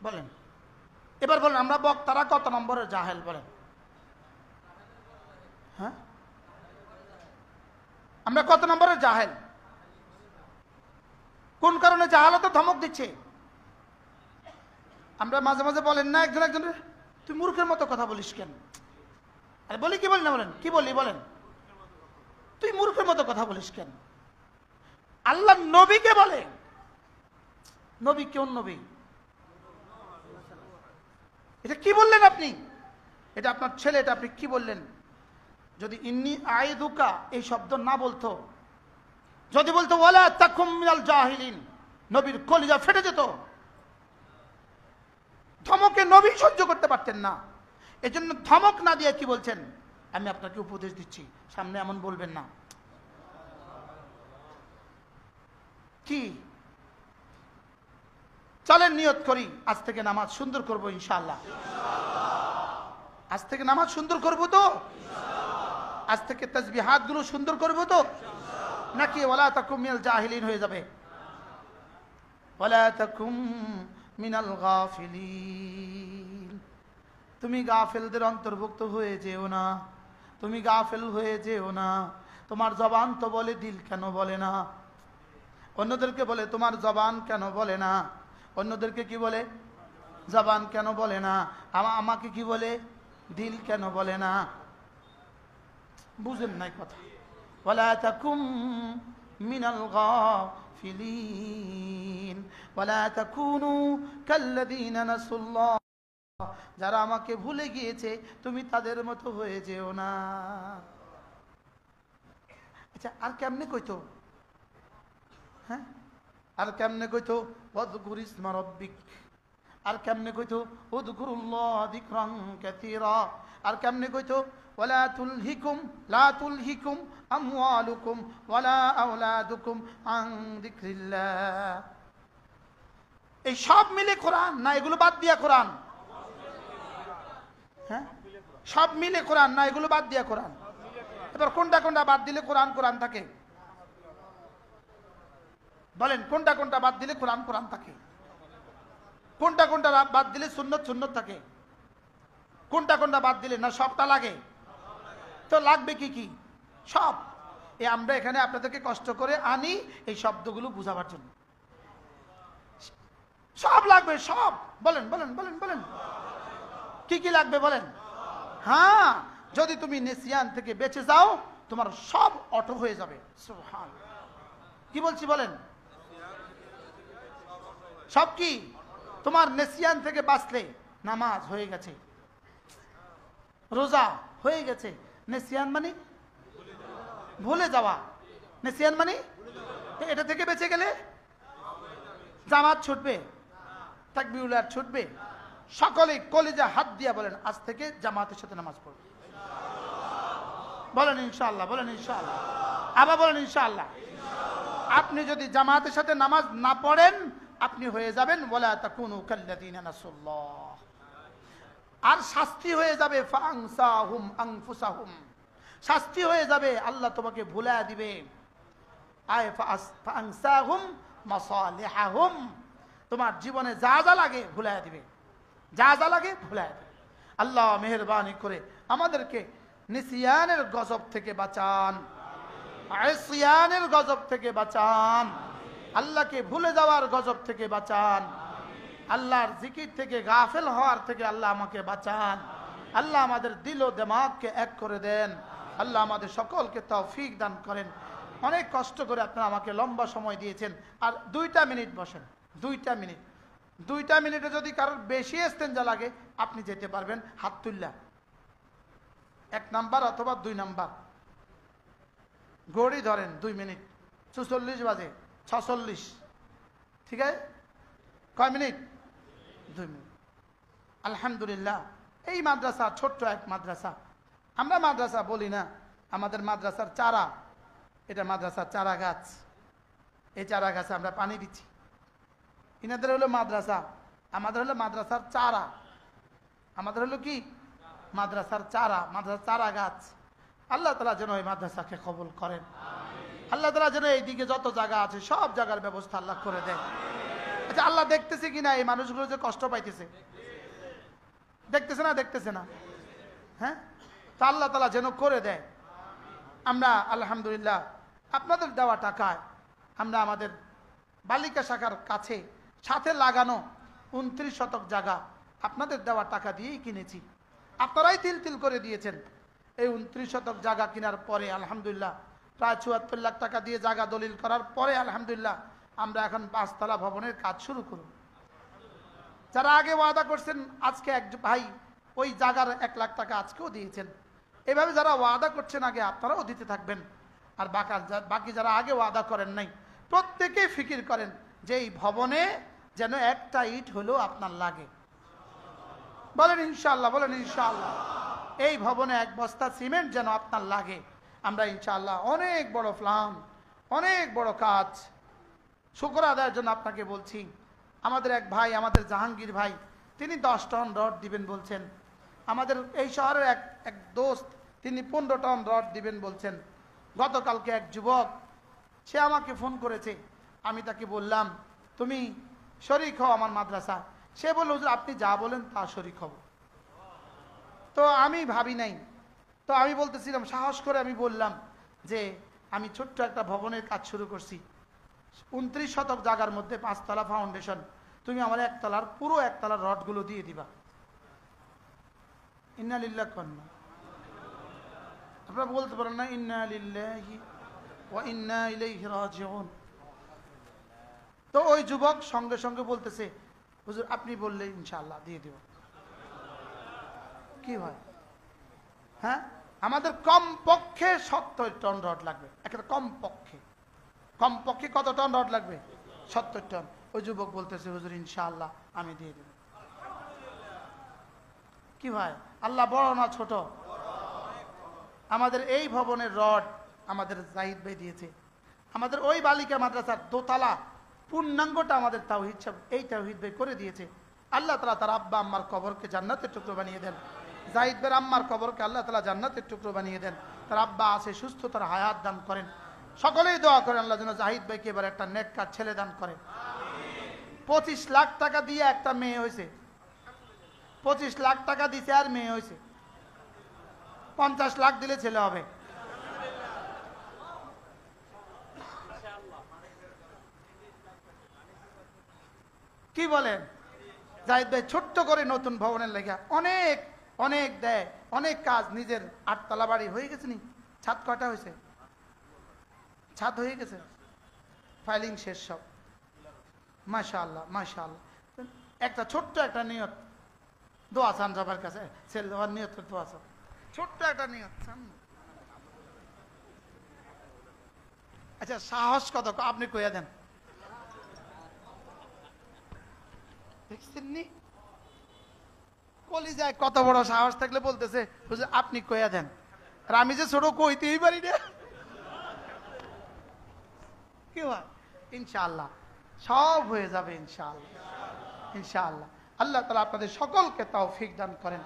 বলেন, এবার বলেন আমরা বক্তারা কত নম্বরের জাহেল বলেন? হ্যাঁ, আমরা কত নম্বরের জাহেল? কোন কারণে জাহালতে ধমক দিচ্ছে? আমরা মাঝে মাঝে বলেন না একজন একজনের, তুই মূর্খের মতো কথা বলিস কেন? আরে বলি কি বলি না, বলেন কি বলি, বলেন তুই মূর্খের মতো কথা বলিস কেন? আল্লাহ নবীকে বলে, নবী কেমন নবী? এটা কি বললেন আপনি? এটা আপনার ছেলে, এটা আপনি কি বললেন? যদি ইন্নী আইদুকা এই শব্দ না বলতো, যদি বলতো ওয়ালা তাকুম মিনাল জাহিলিন, নবীর কলিজা ফেটে যেত। ধমকে নবী সহ্য করতে পারতেন না, এজন্য ধমক না দিয়ে কি বলছেন, আমি আপনাকে উপদেশ দিচ্ছি, সামনে এমন বলবেন না। কি চলেন নিয়ত করি, আজ থেকে নামাজ সুন্দর করব ইনশাআল্লাহ। আজ থেকে নামাজ সুন্দর করব তো? আজ থেকে তাসবিহাত গুলো সুন্দর করব তো? নাকি ওয়ালা তাকুম মিনাল জাহিলিন হয়ে যাবে? ওয়ালা তাকুম মিনাল গাফিলিন, তুমি গাফেলদের অন্তর্ভুক্ত হয়ে যেও না, তুমি গাফেল হয়ে যেও না। তোমার জবান তো বলে, দিল কেন বলে না? অন্যদেরকে বলে তোমার জবান কেন বলে না? অন্যদেরকে কি বলে? জবান কেন বলে না? আমাকে কি বলে? দিল কেন বলে না? বুঝেন নাই কথা। ওয়ালা তাকুম মিনাল গাফিলিন ওয়ালা তাকুনু কাল্লাযীনা নাসুল্লাহ, যারা আমাকে ভুলে গিয়েছে তুমি তাদের মতো হয়ে যেও না। আচ্ছা, আর কেমনে কইতো? হ্যাঁ, আর কেমনে কইতো? ওয়াযকুর ইসমা রাব্বিক, আর কেমনে কইতো? উযকুরুল্লাহ যিকরান কাসীরা, আর কেমনে কইতো? ওয়ালা তুলহিকুম লা তুলহিকুম আমওয়ালুকুম ওয়ালা আওলাদুকুম আন যিকরিল্লাহ। এই সব মিলে কোরআন না এগুলো বাদ দিয়া কোরআন? হ্যাঁ, সব মিলে কোরআন না এগুলো বাদ দিয়া কোরআন? এবার কোনটা কোনটা বাদ দিলে কোরআন কোরআন থাকে? বলেন কোনটা কোনটা বাদ দিলে কোরআন কোরআন থাকে? কোনটা কোনটা বাদ দিলে সুন্নত সুন্নত থাকে? কোনটা কোনটা বাদ দিলে না সবটা লাগে? তো লাগবে কি কি? সব। আমরা এখানে আপনাদেরকে কষ্ট করে আনি এই শব্দগুলো বুঝাবার জন্য। সব লাগবে, সব। বলেন বলেন বলেন বলেন কি কি লাগবে বলেন? হ্যাঁ, যদি তুমি নেসিয়ান থেকে বেঁচে যাও তোমার সব অটো হয়ে যাবে। সুবহানাল্লাহ, কি বলছি বলেন? সব কি? তোমার নেসিয়ান থেকে বাঁচলে নামাজ হয়ে গেছে, রোজা হয়ে গেছে। নেসিয়ান মানে ভুলে যাওয়া, নেসিয়ান মানে এটা থেকে বেঁচে গেলে জামাত ছুটবে, তাকবীরুল্লাহ ছুটবে। সকলে কলিজা হাত দিয়া বলেন আজ থেকে জামাতের সাথে নামাজ পড়বে। বলেন ইনশাআল্লাহ, বলেন ইনশাআল্লাহ, আবার বলেন ইনশাআল্লাহ। আপনি যদি জামাতের সাথে নামাজ না পড়েন আপনি হয়ে যাবেন ওয়ালা তাকুনু কাল্লাযীনা নাসুল্লাহ, আর শাস্তি হয়ে যাবে ফাআনসাহুম আনফুসাহুম, শাস্তি হয়ে যাবে আল্লাহ তোমাকে ভুলায়া দিবে। আয় ফাআনসাহুম মাসালিহাহুম, তোমার জীবনে যা যা লাগে ভুলায়া দিবে, যা যা লাগে ভুলায়া দিবে। আল্লাহ মেহেরবানি করে আমাদেরকে নিসিয়ানের গজব থেকে বাঁচান, আসিয়ানের গজব থেকে বাঁচান, আল্লাহকে ভুলে যাওয়ার গজব থেকে বাঁচান, আল্লাহর জিকির থেকে গাফেল হওয়ার থেকে আল্লাহ আমাকে বাঁচান। আল্লাহ আমাদের দিল ও দিমাগকে এক করে দেন। আল্লাহ আমাদের সকলকে তৌফিক দান করেন। অনেক কষ্ট করে আপনারা আমাকে লম্বা সময় দিয়েছেন। আর 2টা মিনিট বসেন, 2টা মিনিট। 2টা মিনিটে যদি কারোর বেশি ইস্তেঞ্জা লাগে আপনি যেতে পারবেন হাত তুল্লা, 1 নাম্বার অথবা 2 নাম্বার। ঘড়ি ধরেন 2 মিনিট 46 বাজে 46, ঠিক আছে? কয় মিনিট? 2 মিনিট। আলহামদুলিল্লাহ, এই মাদ্রাসা ছোট্ট এক মাদ্রাসা, আমরা মাদ্রাসা বলি না, আমাদের মাদ্রাসার চারা, এটা মাদ্রাসার চারা গাছ। এই চারা গাছে আমরা পানি দিচ্ছি। ইনাদের হলো মাদ্রাসা, আমাদের হলো মাদ্রাসার চারা। আমাদের হলো কি? মাদ্রাসার চারা, মাদ্রাসার চারা গাছ। আল্লাহ তাআলা যেন এই মাদ্রাসাকে কবুল করেন। আল্লাহ তাআলা যেন এইদিকে যত জায়গা আছে সব জায়গার ব্যবস্থা আল্লাহ করে দেন। আচ্ছা, আল্লাহ দেখতেছে কিনা এই মানুষগুলো যে কষ্ট পাইতেছে? দেখতেছে না? দেখতেছে না? হ্যাঁ, তা আল্লাহ তাআলা যেন করে দেয়। আমরা আলহামদুলিল্লাহ আপনাদের দেওয়া টাকায় আমরা আমাদের বালিকা শাখার কাছে সাথে লাগানো 29 শতক জায়গা আপনাদের দেওয়া টাকা দিয়েই কিনেছি। আপনারাই তিল তিল করে দিয়েছেন। এই 29 শতক জায়গা কেনার পরে আলহামদুলিল্লাহ প্রায় 74 লাখ টাকা দিয়ে জায়গা দলিল করার পরে আলহামদুলিল্লাহ আমরা এখন 5 তলা ভবনের কাজ শুরু করব। যারা আগে ওয়াদা করছেন, আজকে এক ভাই ওই জায়গার 1 লাখ টাকা আজকেও দিয়েছেন। এভাবে যারা ওয়াদা করছেন আগে, আপনারাও দিতে থাকবেন। আর বাকি যারা আগে ওয়াদা করেন নাই, প্রত্যেকেই ফিকির করেন যে এই ভবনে যেন একটা ইট হলেও আপনার লাগে। বলেন ইনশাআল্লাহ, বলেন ইনশাআল্লাহ। এই ভবনে 1 বস্তা সিমেন্ট যেন আপনার লাগে। আমরা ইনশাআল্লাহ অনেক বড় প্ল্যান, অনেক বড় কাজ। শুকর আদায়ের জন্য আপনাকে বলছি, আমাদের এক ভাই, আমাদের জাহাঙ্গীর ভাই, তিনি 10 টন রড দিবেন বলছেন। আমাদের এই শহরের এক দোস্ত, তিনি 15 টন রড দিবেন বলছেন। গতকালকে এক যুবক, সে আমাকে ফোন করেছে। আমি তাকে বললাম, তুমি শরীক হও আমার মাদ্রাসা। সে বলল, হুজুর আপনি যা বলেন তা শরীক হব। তো আমি ভাবি নাই। তো আমি বলতেছিলাম, সাহস করে আমি বললাম যে আমি ছোট্ট একটা ভবনের কাজ শুরু করছি, 29 শতক জায়গার মধ্যে 5 তলা ফাউন্ডেশন। তুমি আমার 1 তলার পুরো 1 তলার রডগুলো দিয়ে দিবা। ইন্না লিল্লাহি কন্না, আপনারা বলতে পারেন না ইন্না লিল্লাহি ওয়া ইন্না ইলাইহি রাজিউন? তো ওই যুবক সঙ্গে সঙ্গে বলতেছে, হুজুর আপনি বললে ইনশাআল্লাহ দিয়ে দেব। কি হয়? হ্যাঁ, আমাদের কমপক্ষে 70 টন রড লাগবে। একটা কমপক্ষে কত টন রড লাগবে? 70 টন। ওই যুবক বলতেছে, হুজুর ইনশাআল্লাহ আমি দিয়ে দেব। কি ভাই, আল্লাহ বড় না ছোট? আমাদের এই ভবনের রড আমাদের জাহিদ ভাই দিয়েছে। আমাদের ওই বালিকা মাদ্রাসার দোতলা পূর্ণাঙ্গটা আমাদের তাওহীদ সাহেব, এই তাওহীদ ভাই করে দিয়েছে। আল্লাহ তাআলা তার আব্বা আম্মার কবরকে জান্নাতের টুকরো বানিয়ে দেন। জাহিদ ভাইয়ের আম্মার কবরকে আল্লাহ তাআলা জান্নাতের টুকরো বানিয়ে দেন। তার আব্বা আছে সুস্থ, তার হায়াত দান করেন। সকলেই দোয়া করেন আল্লাহ যেন জাহিদ ভাইকে এবার একটা নেককার ছেলে দান করেন। 25 লাখ টাকা দিয়ে একটা মেয়ে হয়েছে। 25 লাখ টাকা দিছে আর মেয়ে হয়েছে। 50 লাখ দিলে ছেলে হবে। কি বলেন? জাহিদ ভাই ছোট্ট করে নতুন ভবনের লেখা অনেক অনেক দেয়, অনেক কাজ। নিজের 8 তলা বাড়ি হয়ে গেছে। নি ছাদ কয়টা হয়েছে? ছাদ হয়ে গেছে, ফাইলিং শেষ সব। মাশাআল্লাহ মাশাআল্লাহ। একটা ছোট্ট একটা নিয়ত, দোয়া চান সবার কাছে, ছেলে হওয়ার নিয়ত দোয়া চান, ছোট্ট একটা নিয়ত চান। আচ্ছা, সাহস কত আপনি কইয়া দেন। দেখছেন নি কলিজায় কত বড় সাহস থাকলে বলতেছে, হুজুর আপনি কইয়া দেন। আর আমি যে ছোট কইতেই পারি না। কি হয়? ইনশাআল্লাহ সব হয়ে যাবে ইনশাআল্লাহ, ইনশাআল্লাহ। আল্লাহ তাআলা আপনাদের সকলকে তৌফিক দান করেন।